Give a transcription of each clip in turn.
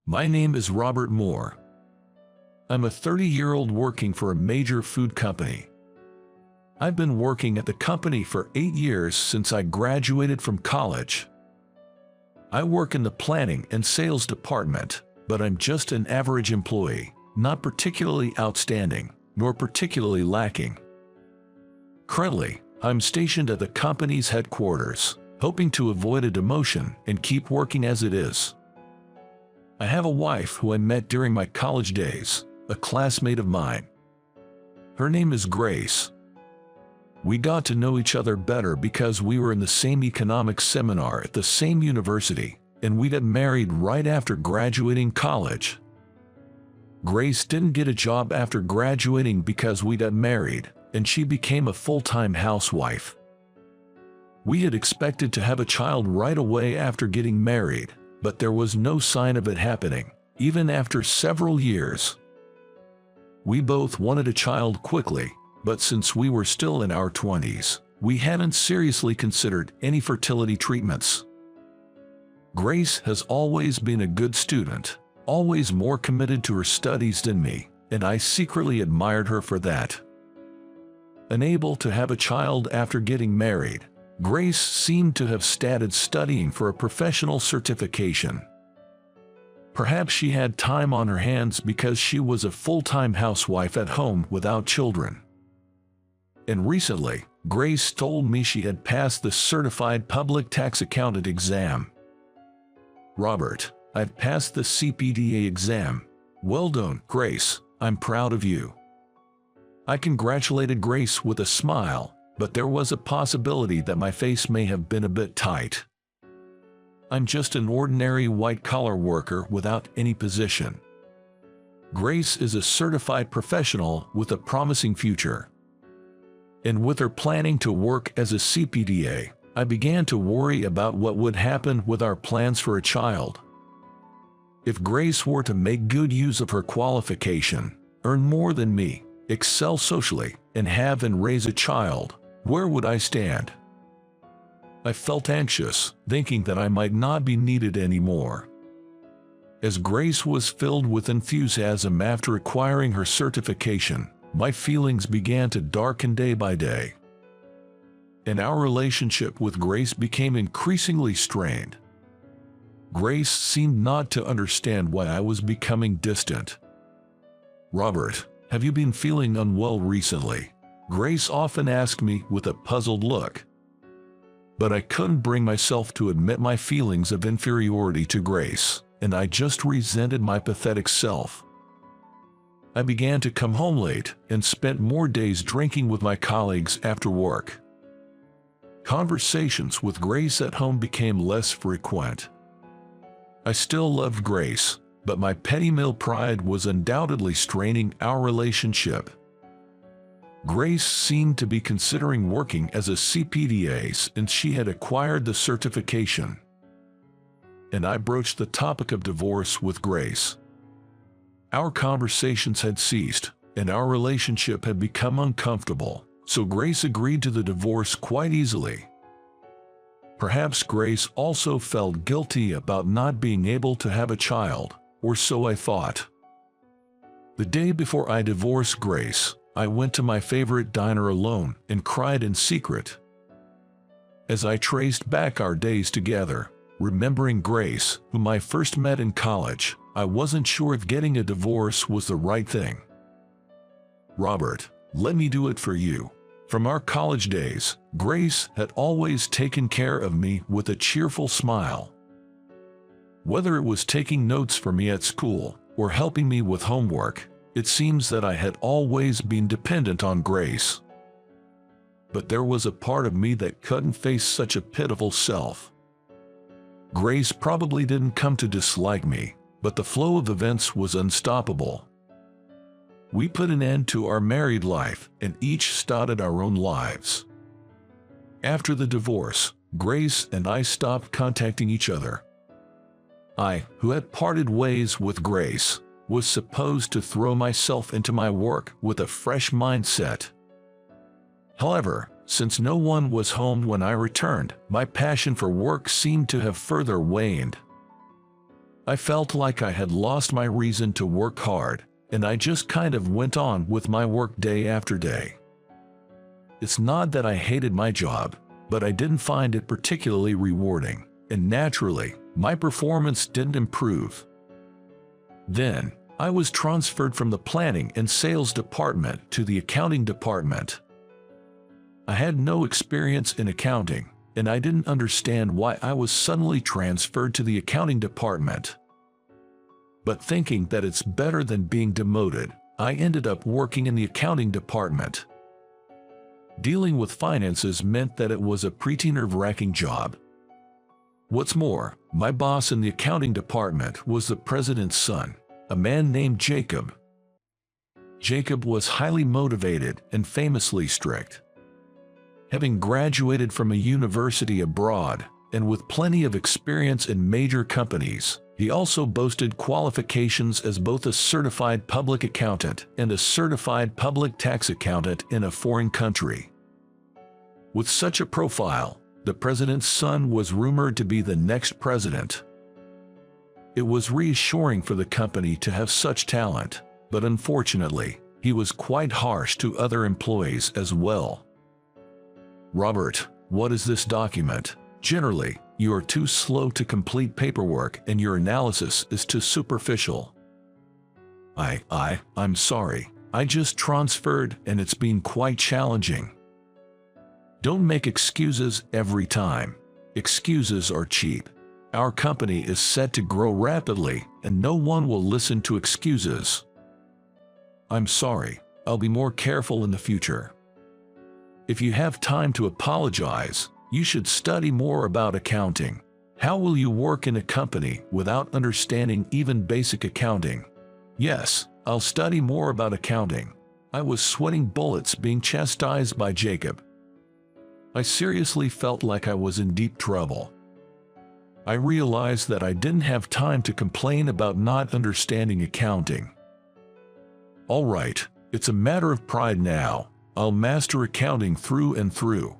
My name is Robert Moore. I'm a 30-year-old working for a major food company. I've been working at the company for 8 years since I graduated from college. I work in the planning and sales department, but I'm just an average employee, not particularly outstanding, nor particularly lacking. Currently, I'm stationed at the company's headquarters, hoping to avoid a demotion and keep working as it is. I have a wife who I met during my college days, a classmate of mine. Her name is Grace. We got to know each other better because we were in the same economics seminar at the same university, and we got married right after graduating college. Grace didn't get a job after graduating because we got married, and she became a full-time housewife. We had expected to have a child right away after getting married, but there was no sign of it happening, even after several years. We both wanted a child quickly, but since we were still in our 20s, we hadn't seriously considered any fertility treatments. Grace has always been a good student, always more committed to her studies than me, and I secretly admired her for that. Unable to have a child after getting married, Grace seemed to have started studying for a professional certification. Perhaps she had time on her hands because she was a full-time housewife at home without children. And recently, Grace told me she had passed the Certified Public Tax Accountant exam. Robert, I've passed the CPDA exam. Well done, Grace, I'm proud of you. I congratulated Grace with a smile, but there was a possibility that my face may have been a bit tight. I'm just an ordinary white-collar worker without any position. Grace is a certified professional with a promising future. And with her planning to work as a CPDA, I began to worry about what would happen with our plans for a child. If Grace were to make good use of her qualification, earn more than me, excel socially, and have and raise a child, where would I stand? I felt anxious, thinking that I might not be needed anymore. As Grace was filled with enthusiasm after acquiring her certification, my feelings began to darken day by day. And our relationship with Grace became increasingly strained. Grace seemed not to understand why I was becoming distant. Robert, have you been feeling unwell recently? Grace often asked me with a puzzled look. But I couldn't bring myself to admit my feelings of inferiority to Grace, and I just resented my pathetic self. I began to come home late and spent more days drinking with my colleagues after work. Conversations with Grace at home became less frequent. I still loved Grace, but my petty male pride was undoubtedly straining our relationship. Grace seemed to be considering working as a CPDA since she had acquired the certification. And I broached the topic of divorce with Grace. Our conversations had ceased, and our relationship had become uncomfortable, so Grace agreed to the divorce quite easily. Perhaps Grace also felt guilty about not being able to have a child, or so I thought. The day before I divorced Grace, I went to my favorite diner alone and cried in secret. As I traced back our days together, remembering Grace, whom I first met in college, I wasn't sure if getting a divorce was the right thing. Robert, let me do it for you. From our college days, Grace had always taken care of me with a cheerful smile. Whether it was taking notes for me at school or helping me with homework, it seems that I had always been dependent on Grace. But there was a part of me that couldn't face such a pitiful self. Grace probably didn't come to dislike me, but the flow of events was unstoppable. We put an end to our married life and each started our own lives. After the divorce, Grace and I stopped contacting each other. I, who had parted ways with Grace, was supposed to throw myself into my work with a fresh mindset. However, since no one was home when I returned, my passion for work seemed to have further waned. I felt like I had lost my reason to work hard, and I just kind of went on with my work day after day. It's not that I hated my job, but I didn't find it particularly rewarding, and naturally, my performance didn't improve. Then, I was transferred from the planning and sales department to the accounting department. I had no experience in accounting, and I didn't understand why I was suddenly transferred to the accounting department. But thinking that it's better than being demoted, I ended up working in the accounting department. Dealing with finances meant that it was a pretty nerve-wracking job. What's more, my boss in the accounting department was the president's son, a man named Jacob. Jacob was highly motivated and famously strict. Having graduated from a university abroad, and with plenty of experience in major companies, he also boasted qualifications as both a certified public accountant and a certified public tax accountant in a foreign country. With such a profile, the president's son was rumored to be the next president. It was reassuring for the company to have such talent, but unfortunately, he was quite harsh to other employees as well. "Robert, what is this document? Generally, you are too slow to complete paperwork and your analysis is too superficial." I'm sorry. I just transferred and it's been quite challenging." Don't make excuses every time. Excuses are cheap. Our company is set to grow rapidly and no one will listen to excuses. "I'm sorry. I'll be more careful in the future." If you have time to apologize, you should study more about accounting. How will you work in a company without understanding even basic accounting? "Yes, I'll study more about accounting." I was sweating bullets being chastised by Jacob. I seriously felt like I was in deep trouble. I realized that I didn't have time to complain about not understanding accounting. "All right, it's a matter of pride now. I'll master accounting through and through."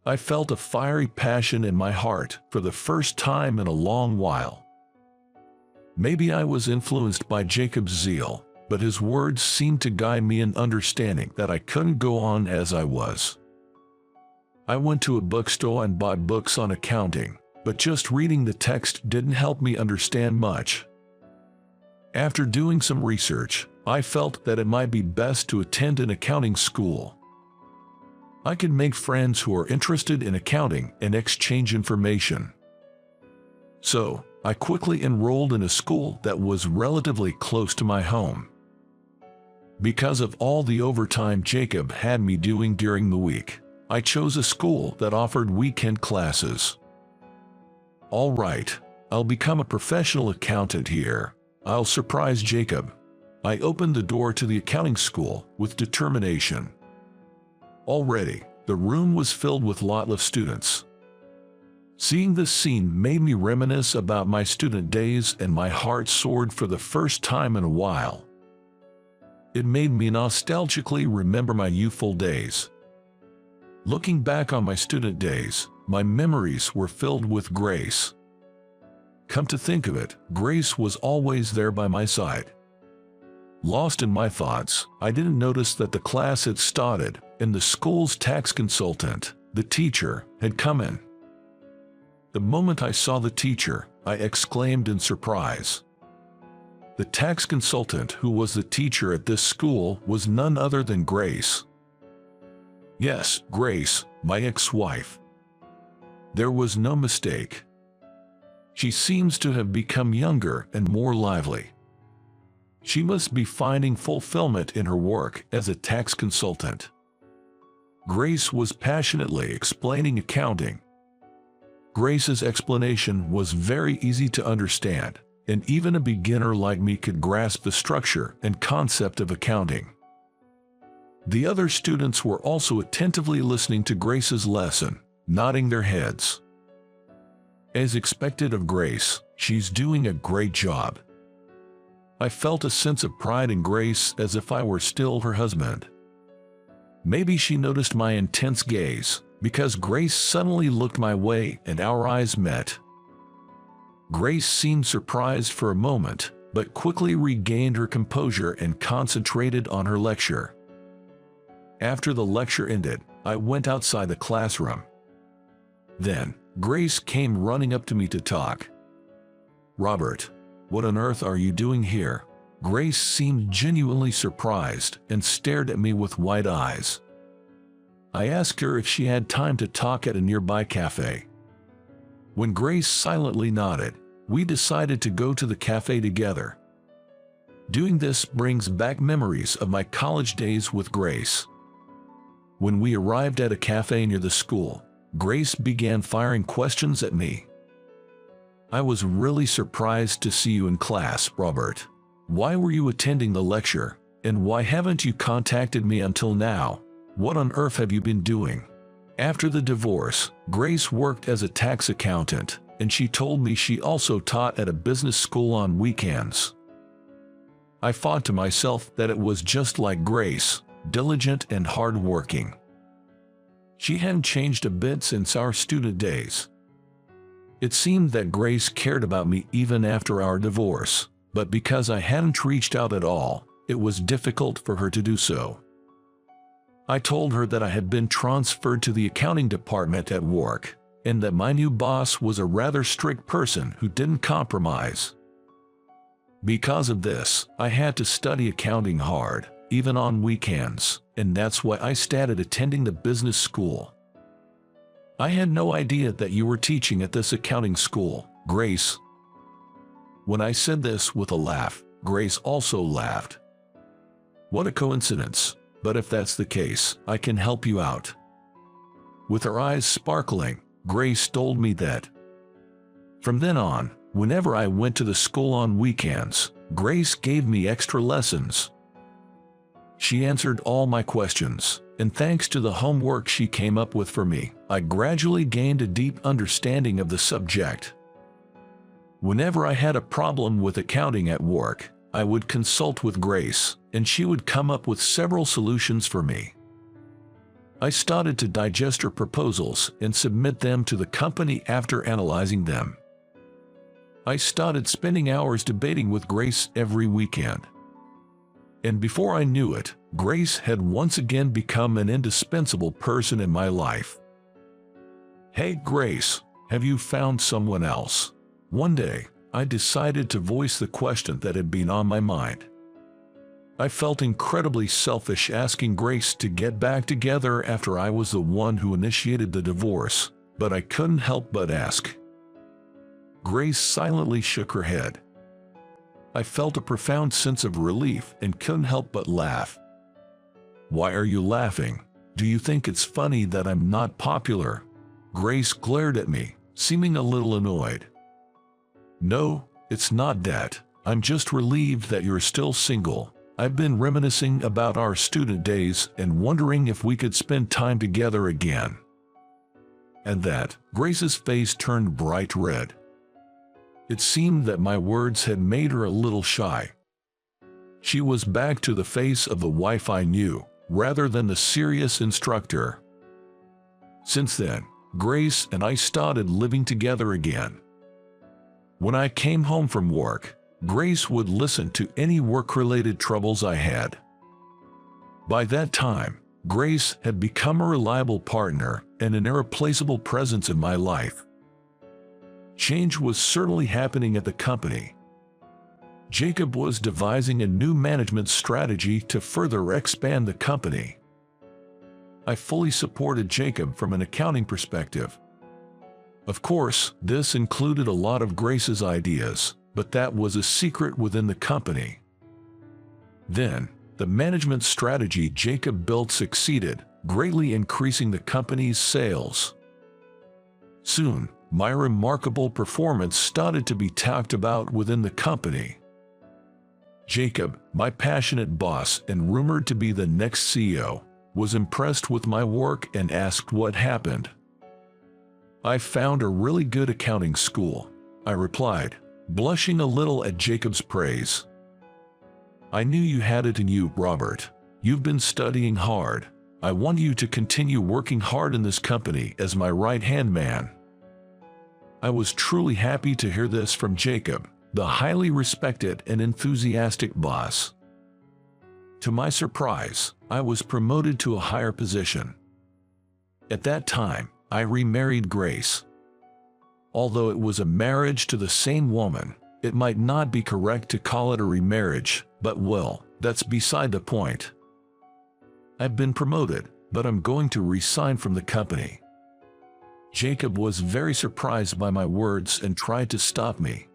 I felt a fiery passion in my heart for the first time in a long while. Maybe I was influenced by Jacob's zeal, but his words seemed to guide me in understanding that I couldn't go on as I was. I went to a bookstore and bought books on accounting, but just reading the text didn't help me understand much. After doing some research, I felt that it might be best to attend an accounting school. I could make friends who are interested in accounting and exchange information. So, I quickly enrolled in a school that was relatively close to my home. Because of all the overtime Jacob had me doing during the week, I chose a school that offered weekend classes. "All right, I'll become a professional accountant here. I'll surprise Jacob." I opened the door to the accounting school with determination. Already, the room was filled with lots of students. Seeing this scene made me reminisce about my student days and my heart soared for the first time in a while. It made me nostalgically remember my youthful days. Looking back on my student days, my memories were filled with Grace. Come to think of it, Grace was always there by my side. Lost in my thoughts, I didn't notice that the class had started, and the school's tax consultant, the teacher, had come in. The moment I saw the teacher, I exclaimed in surprise. The tax consultant who was the teacher at this school was none other than Grace. Yes, Grace, my ex-wife. There was no mistake. She seems to have become younger and more lively. She must be finding fulfillment in her work as a tax consultant. Grace was passionately explaining accounting. Grace's explanation was very easy to understand, and even a beginner like me could grasp the structure and concept of accounting. The other students were also attentively listening to Grace's lesson, nodding their heads. As expected of Grace, she's doing a great job. I felt a sense of pride in Grace as if I were still her husband. Maybe she noticed my intense gaze, because Grace suddenly looked my way and our eyes met. Grace seemed surprised for a moment, but quickly regained her composure and concentrated on her lecture. After the lecture ended, I went outside the classroom. Then, Grace came running up to me to talk. "Robert, what on earth are you doing here?" Grace seemed genuinely surprised and stared at me with wide eyes. I asked her if she had time to talk at a nearby cafe. When Grace silently nodded, we decided to go to the cafe together. Doing this brings back memories of my college days with Grace. When we arrived at a cafe near the school, Grace began firing questions at me. "I was really surprised to see you in class, Robert. Why were you attending the lecture, and why haven't you contacted me until now? What on earth have you been doing?" After the divorce, Grace worked as a tax accountant, and she told me she also taught at a business school on weekends. I thought to myself that it was just like Grace, diligent and hard-working. She hadn't changed a bit since our student days. It seemed that Grace cared about me even after our divorce, but because I hadn't reached out at all, it was difficult for her to do so. I told her that I had been transferred to the accounting department at work, and that my new boss was a rather strict person who didn't compromise. Because of this, I had to study accounting hard, even on weekends, and that's why I started attending the business school. "I had no idea that you were teaching at this accounting school, Grace." When I said this with a laugh, Grace also laughed. "What a coincidence, but if that's the case, I can help you out." With her eyes sparkling, Grace told me that. From then on, whenever I went to the school on weekends, Grace gave me extra lessons. She answered all my questions, and thanks to the homework she came up with for me, I gradually gained a deep understanding of the subject. Whenever I had a problem with accounting at work, I would consult with Grace, and she would come up with several solutions for me. I started to digest her proposals and submit them to the company after analyzing them. I started spending hours debating with Grace every weekend. And before I knew it, Grace had once again become an indispensable person in my life. "Hey Grace, have you found someone else?" One day, I decided to voice the question that had been on my mind. I felt incredibly selfish asking Grace to get back together after I was the one who initiated the divorce, but I couldn't help but ask. Grace silently shook her head. I felt a profound sense of relief and couldn't help but laugh. "Why are you laughing? Do you think it's funny that I'm not popular?" Grace glared at me, seeming a little annoyed. "No, it's not that. I'm just relieved that you're still single. I've been reminiscing about our student days and wondering if we could spend time together again." At that, Grace's face turned bright red. It seemed that my words had made her a little shy. She was back to the face of the wife I knew, rather than the serious instructor. Since then, Grace and I started living together again. When I came home from work, Grace would listen to any work-related troubles I had. By that time, Grace had become a reliable partner and an irreplaceable presence in my life. Change was certainly happening at the company. Jacob was devising a new management strategy to further expand the company. I fully supported Jacob from an accounting perspective. Of course, this included a lot of Grace's ideas, but that was a secret within the company. Then, the management strategy Jacob built succeeded, greatly increasing the company's sales. Soon, my remarkable performance started to be talked about within the company. Jacob, my passionate boss and rumored to be the next CEO, was impressed with my work and asked what happened. "I found a really good accounting school," I replied, blushing a little at Jacob's praise. "I knew you had it in you, Robert. You've been studying hard. I want you to continue working hard in this company as my right-hand man." I was truly happy to hear this from Jacob, the highly respected and enthusiastic boss. To my surprise, I was promoted to a higher position. At that time, I remarried Grace. Although it was a marriage to the same woman, it might not be correct to call it a remarriage, but well, that's beside the point. I've been promoted, but I'm going to resign from the company. Jacob was very surprised by my words and tried to stop me.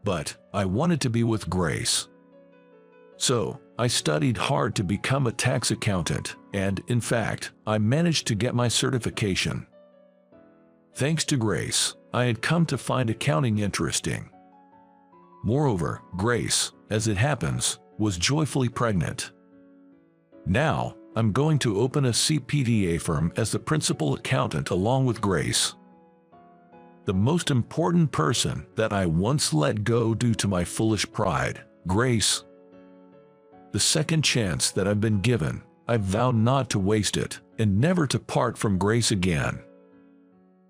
But I wanted to be with Grace. So, I studied hard to become a tax accountant, and, in fact, I managed to get my certification. Thanks to Grace, I had come to find accounting interesting. Moreover, Grace, as it happens, was joyfully pregnant. Now, I'm going to open a CPA firm as the principal accountant along with Grace. The most important person that I once let go due to my foolish pride, Grace. The second chance that I've been given, I vowed not to waste it, and never to part from Grace again.